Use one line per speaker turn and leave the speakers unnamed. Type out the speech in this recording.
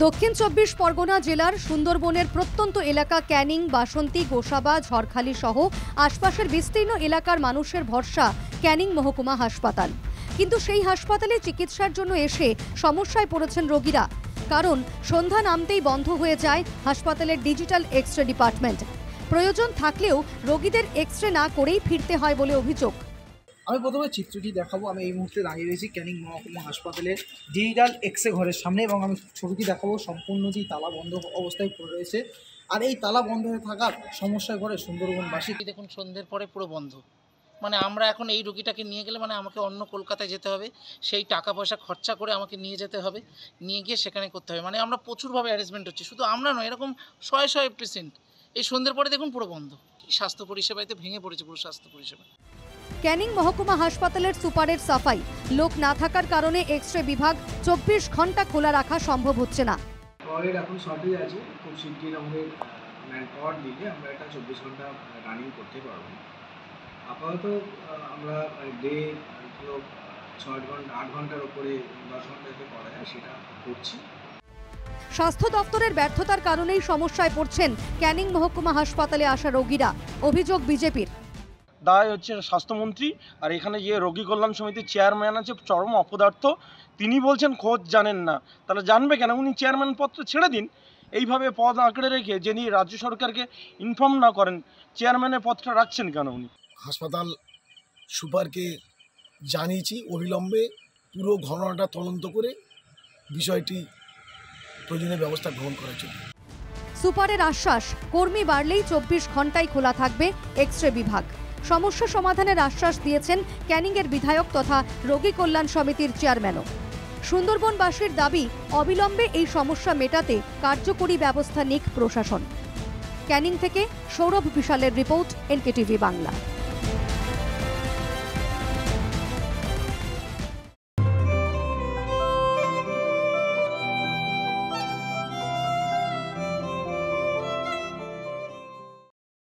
দক্ষিণ চব্বিশ পরগনা জেলার সুন্দরবনের প্রত্যন্ত এলাকা ক্যানিং, বাসন্তী, গোসাবা, ঝড়খালি সহ আশপাশের বিস্তীর্ণ এলাকার মানুষের ভরসা ক্যানিং মহকুমা হাসপাতাল। কিন্তু সেই হাসপাতালে চিকিৎসার জন্য এসে সমস্যায় পড়েছেন রোগীরা। কারণ সন্ধ্যা নামতেই বন্ধ হয়ে যায় হাসপাতালের ডিজিটাল এক্স-রে ডিপার্টমেন্ট। প্রয়োজন থাকলেও রোগীদের এক্স-রে না করেই ফিরতে হয় বলে অভিযোগ।
আমি প্রথমে চিত্রটি দেখাবো। আমি এই মুহূর্তে দাঁড়িয়ে রয়েছি ক্যানিং মহকুমা হাসপাতালের ডিজিটাল এক্স-রে ঘরের সামনে এবং আমি ছবিটি দেখাবো। সম্পূর্ণটি তালা বন্ধ অবস্থায় পড়ে রয়েছে। আর এই তালা বন্ধ হয়ে থাকার সমস্যায় পড়ে সুন্দরবনবাসী।
দেখুন সন্ধ্যের পরে পুরো বন্ধ, মানে আমরা এখন এই রোগীটাকে নিয়ে গেলে আমাকে অন্য কলকাতায় যেতে হবে, সেই টাকা পয়সা খরচা করে আমাকে নিয়ে যেতে হবে, নিয়ে গিয়ে সেখানে করতে হবে। আমরা প্রচুরভাবে অ্যারেঞ্জমেন্ট হচ্ছে, শুধু আমরা নয়, এরকম শয়ে শয়ে পেশেন্ট এই সন্ধ্যের পরে দেখুন পুরো বন্ধ। স্বাস্থ্য পরিষেবাতে ভেঙে পড়েছে পুরো স্বাস্থ্য পরিষেবা।
ক্যানিং মহকুমা হাসপাতালের সুপারের সাফাই, লোক না থাকার কারণে এক্স-রে বিভাগ 24 ঘন্টা খোলা রাখা সম্ভব হচ্ছে না।
পাওয়ারের এখন শর্টেজ আছে, খুব শিগগির আমাদের ম্যান পাওয়ার দিলে আমরা এটা 24 ঘন্টা রানিং করতে পারবো। আপাতত আমরা ডে 6 ঘন্টা 8 ঘন্টার উপরে 10 ঘন্টাতে করা যায় সেটা করছি।
স্বাস্থ্য দপ্তরের ব্যর্থতার কারণেই সমস্যায় পড়ছেন ক্যানিং মহকুমা হাসপাতালে আসা রোগীরা। অভিযোগ বিজেপির।
দায় হচ্ছে স্বাস্থ্যমন্ত্রী, আর এখানে যে রোগী কল্যাণ সমিতির চেয়ারম্যান আছে চরম অপদার্থ। তিনি বলছেন খোঁজ জানেন না, তাহলে জানবে কেন? উনি চেয়ারম্যান পদটা ছেড়ে দিন। এইভাবে পদ আঁকড়ে রেখে যিনি রাজ্য সরকারকে ইনফর্ম না করেন, চেয়ারম্যানের পদটা রাখছেন কেন উনি?
হাসপাতাল সুপারকে জানিয়েছি অবিলম্বে পুরো ঘটনাটা তদন্ত করে বিষয়টি প্রয়োজনীয় ব্যবস্থা গ্রহণ করার জন্য।
সুপারের আশ্বাস, কর্মী বাড়লেই 24 ঘন্টায় খোলা থাকবে এক্স-রে বিভাগ। সমস্যা সমাধানের আশ্বাস দিয়েছেন ক্যানিংয়ের বিধায়ক তথা রোগী কল্যাণ সমিতির চেয়ারম্যানও। সুন্দরবনবাসীর দাবি, অবিলম্বে এই সমস্যা মেটাতে কার্যকরী ব্যবস্থা নিক প্রশাসন। ক্যানিং থেকে সৌরভ বিশালের রিপোর্ট, NKTV বাংলা।